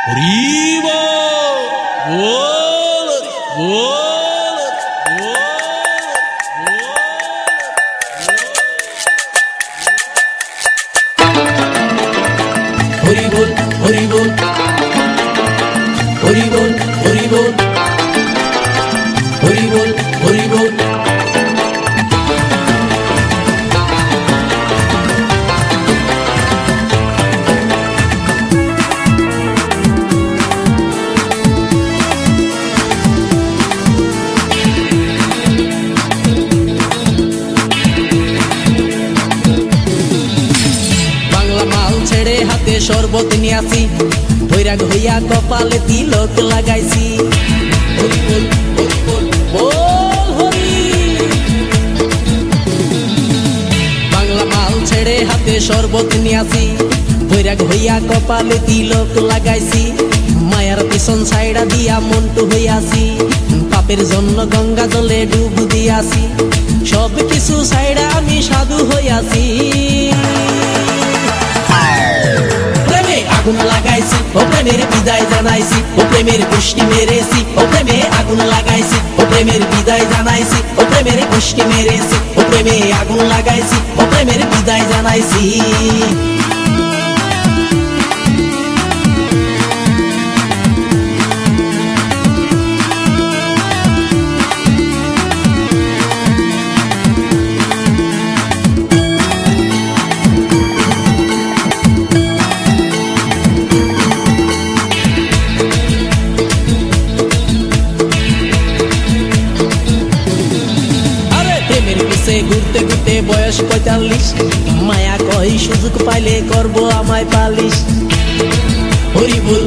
হরি বল বল হরি বল হরি বল হরি বল হরি বল হরি বল হরি বল বাংলা মাল ছেড়ে হাতে শরবত নিয়ে আসি, বৈরাগ হইয়া কপালে তিলক লাগাইছি। হরি বল হরি বল বল হরি। বাংলা মাল ছেড়ে হাতে শরবত নিয়ে আসি, বৈরাগ হইয়া কপালে তিলক লাগাইছি। মায়ার পিছন ছাইড়া দিয়া মন্টু হইয়াছি, পাপের জন্য গঙ্গা জলে ডুব দিয়াছি। সব কিছু ছাইড়া আমি সাধু হইয়াছি। প্রেমে আগুন লাগাইছি, ও প্রেমের বিদায় জানাইছি, ও প্রেমের পুষ্টি মেরেছি, ও প্রেমে আগুন লাগাইছি, ও প্রেমের বিদায় জানাইছি, ও প্রেমের পুষ্টি মেরেছি, ও প্রেমে আগুন লাগাইছি, ও প্রেমের বিদায় জানাইছি। প্রেমের পিছে ঘুরতে ঘুরতে বয়স ৪৫, মায়া কই সুযোগ পাইলে করবো আমায় পালিশ। হরি বল